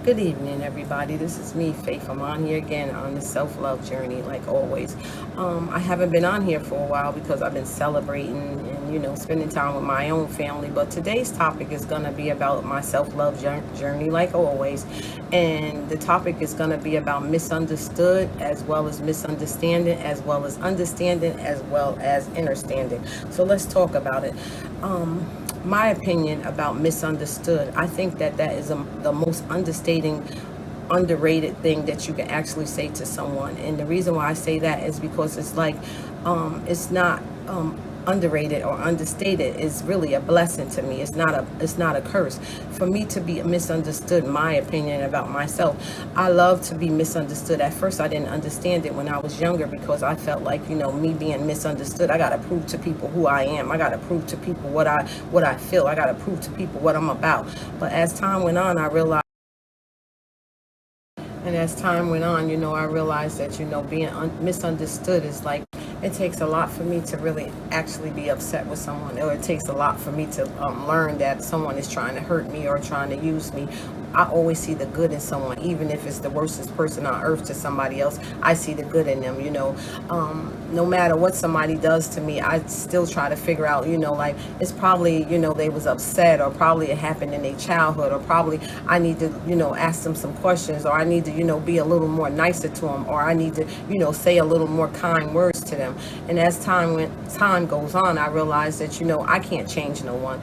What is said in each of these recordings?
Good evening, everybody. This is me, Faith. I'm on here again on the self-love journey, like always. I haven't been on here for a while because I've been celebrating and, spending time with my own family. But today's topic is going to be about my self-love journey, like always. And the topic is going to be about misunderstood as well as misunderstanding, as well as understanding, as well as understanding. So let's talk about it. My opinion about misunderstood, I think that is the most underrated thing that you can actually say to someone. And the reason why I say that is because it's like it's not underrated or understated. Is really a blessing to me. It's not a curse. For me to be misunderstood, my opinion about myself, I love to be misunderstood. At first I didn't understand it when I was younger because I felt like, me being misunderstood, I got to prove to people who I am. I got to prove to people what I feel. I got to prove to people what I'm about. But as time went on, I realized I realized that, being misunderstood is like, it takes a lot for me to really actually be upset with someone, or it takes a lot for me to learn that someone is trying to hurt me or trying to use me. I always see the good in someone, even if it's the worstest person on earth to somebody else. I see the good in them, no matter what somebody does to me, I still try to figure out, like, it's probably, they was upset, or probably it happened in their childhood, or probably I need to, ask them some questions, or I need to, be a little more nicer to them, or I need to, say a little more kind words to them. And as time goes on, I realize that, I can't change no one.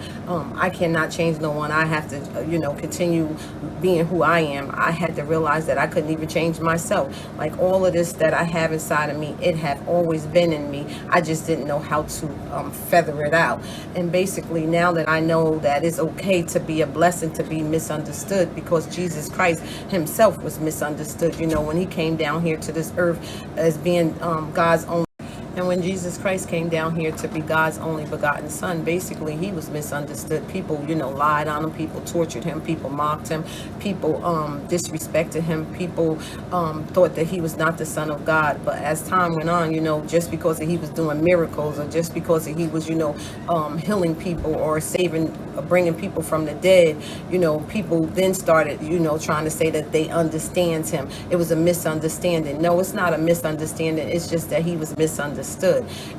I cannot change no one. I have to, continue being who I am. I had to realize that I couldn't even change myself. Like, all of this that I have inside of me, it had always been in me. I just didn't know how to feather it out. And basically, now that I know that it's okay to be a blessing, to be misunderstood, because Jesus Christ himself was misunderstood, when he came down here to this earth as being God's own. And when Jesus Christ came down here to be God's only begotten son, basically he was misunderstood. People, lied on him. People tortured him. People mocked him. People disrespected him. People thought that he was not the son of God. But as time went on, just because he was doing miracles, or just because he was, healing people or bringing people from the dead, people then started, trying to say that they understand him. It was a misunderstanding. No, it's not a misunderstanding. It's just that he was misunderstood.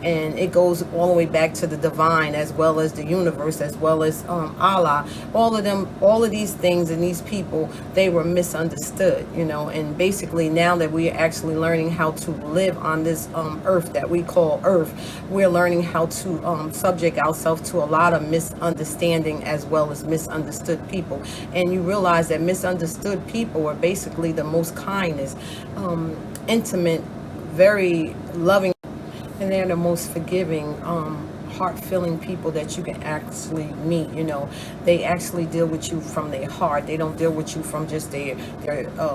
And it goes all the way back to the divine, as well as the universe, as well as Allah. All of these things and these people, they were misunderstood, and basically now that we are actually learning how to live on this earth that we call earth, we're learning how to subject ourselves to a lot of misunderstanding as well as misunderstood people. And you realize that misunderstood people are basically the most kindest, intimate, very loving, and they're the most forgiving, heart-filling people that you can actually meet. They actually deal with you from their heart. They don't deal with you from just their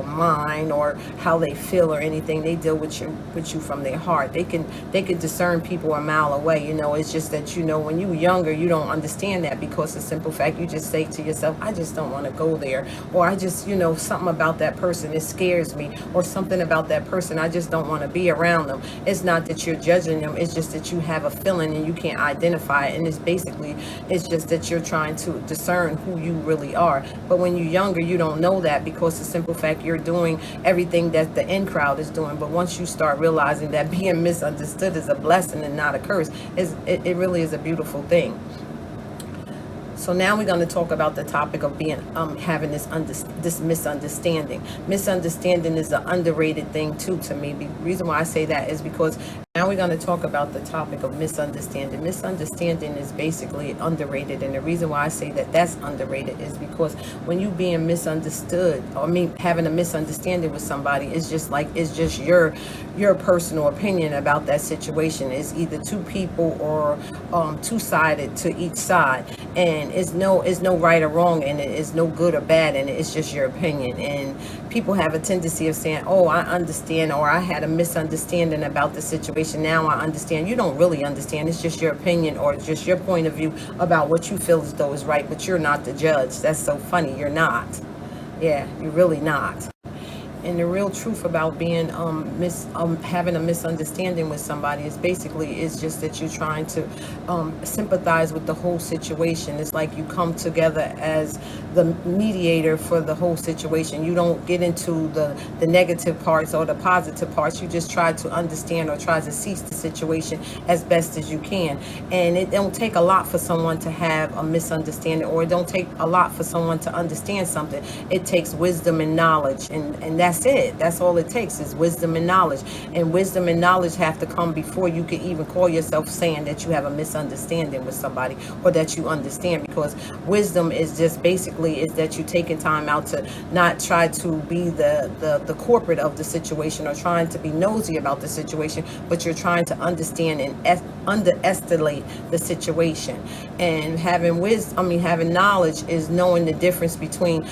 mind or how they feel or anything. They deal with you from their heart. They can discern people a mile away. It's just that, when you're younger, you don't understand that, because the simple fact, you just say to yourself, I just don't want to go there, or I just, something about that person, it scares me, or something about that person, I just don't want to be around them. It's not that you're judging them. It's just that you have a feeling and you can't identify it. And it's just that you're trying to discern who you really are. But when you're younger, you don't know that, because the simple fact, you're doing everything that the in crowd is doing. But once you start realizing that being misunderstood is a blessing and not a curse, it really is a beautiful thing. So now we're going to talk about the topic of being having this misunderstanding. Misunderstanding is an underrated thing too, to me. The reason why I say that is because now we're going to talk about the topic of misunderstanding. Misunderstanding is basically underrated, and the reason why I say that that's underrated is because when you being misunderstood, having a misunderstanding with somebody, it's just your personal opinion about that situation. It's either two people or two-sided to each side, and it's no right or wrong in it. It's no good or bad in it. It's just your opinion. And people have a tendency of saying, oh, I understand, or I had a misunderstanding about the situation. Now I understand. You don't really understand. It's just your opinion, or just your point of view about what you feel as though is right, but you're not the judge. That's so funny. You're not. Yeah, you're really not. And the real truth about being having a misunderstanding with somebody is basically is just that you're trying to sympathize with the whole situation. It's like you come together as the mediator for the whole situation. You don't get into the negative parts or the positive parts. You just try to understand or try to cease the situation as best as you can. And it don't take a lot for someone to have a misunderstanding, or it don't take a lot for someone to understand something. It takes wisdom and knowledge, and that's it. That's all it takes is wisdom and knowledge. And wisdom and knowledge have to come before you can even call yourself saying that you have a misunderstanding with somebody or that you understand, because wisdom is just basically is that you're taking time out to not try to be the corporate of the situation or trying to be nosy about the situation, but you're trying to understand and underestimate the situation. And having knowledge is knowing the difference between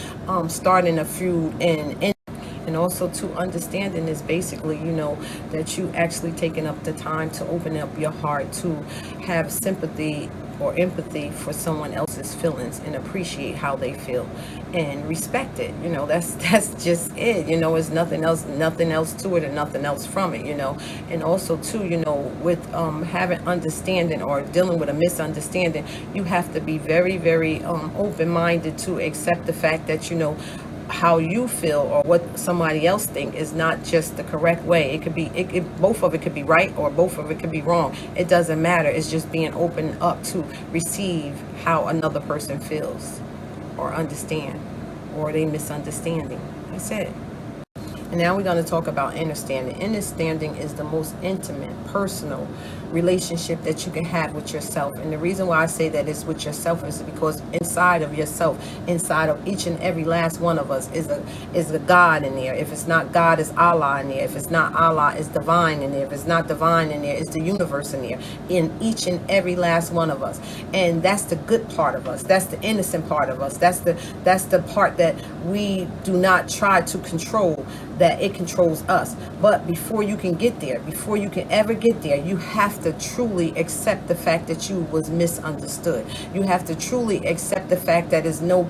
starting a feud and also to understanding is basically, that you actually taking up the time to open up your heart to have sympathy or empathy for someone else's feelings and appreciate how they feel and respect it. That's just it. It's nothing else to it and nothing else from it. And also too, with having understanding or dealing with a misunderstanding, you have to be very, very open-minded to accept the fact that how you feel or what somebody else think is not just the correct way. It could be both of it could be right or both of it could be wrong. It doesn't matter. It's just being open up to receive how another person feels or understand or they misunderstanding. That's it. And now we're going to talk about understanding. Understanding is the most intimate, personal relationship that you can have with yourself. And the reason why I say that is with yourself is because inside of yourself, inside of each and every last one of us is a God in there. If it's not God, it's Allah in there. If it's not Allah, it's divine in there. If it's not divine in there, it's the universe in there. In each and every last one of us. And that's the good part of us. That's the innocent part of us. That's the part that we do not try to control, that it controls us. But before you can get there, before you can ever get there, you have to truly accept the fact that you was misunderstood. You have to truly accept the fact that is no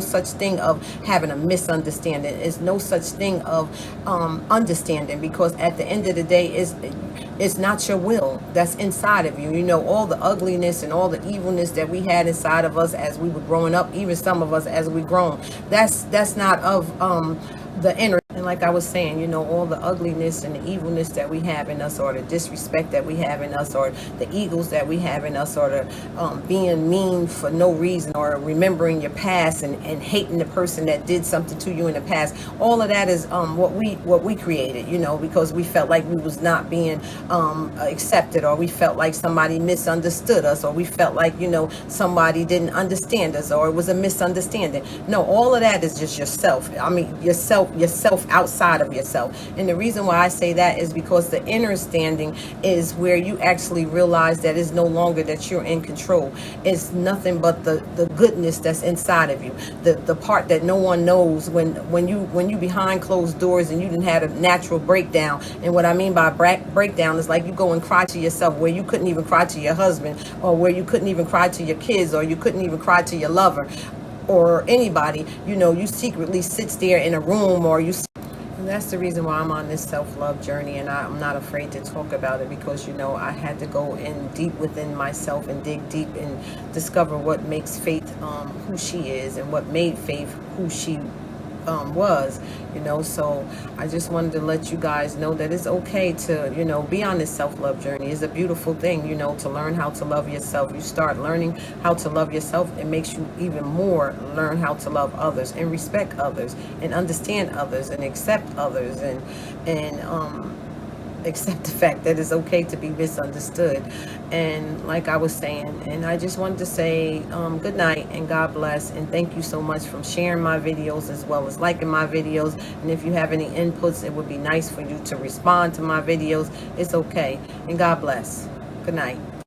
such thing of having a misunderstanding. Is no such thing of understanding, because at the end of the day, it's not your will that's inside of you. All the ugliness and all the evilness that we had inside of us as we were growing up, even some of us as we grown, that's not of the inner. And like I was saying, all the ugliness and the evilness that we have in us, or the disrespect that we have in us, or the egos that we have in us, or the being mean for no reason, or remembering your past and hating the person that did something to you in the past. All of that is what we created, because we felt like we was not being accepted, or we felt like somebody misunderstood us, or we felt like somebody didn't understand us, or it was a misunderstanding. No, all of that is just yourself. Yourself outside of yourself. And the reason why I say that is because the inner standing is where you actually realize that it's no longer that you're in control. It's nothing but the goodness that's inside of you, the part that no one knows when you behind closed doors and you didn't have a natural breakdown. And what I mean by breakdown is like you go and cry to yourself where you couldn't even cry to your husband, or where you couldn't even cry to your kids, or you couldn't even cry to your lover or anybody. You secretly sits there in a room, or and that's the reason why I'm on this self-love journey, and I'm not afraid to talk about it, because I had to go in deep within myself and dig deep and discover what makes Faith who she is, and what made Faith who she was. So I just wanted to let you guys know that it's okay to be on this self-love journey. It's a beautiful thing, to learn how to love yourself. You start learning how to love yourself, it makes you even more learn how to love others and respect others and understand others and accept others and accept the fact that it's okay to be misunderstood. And like I was saying, and I just wanted to say good night and God bless, and thank you so much for sharing my videos as well as liking my videos. And if you have any inputs, it would be nice for you to respond to my videos. It's okay, and God bless. Good night.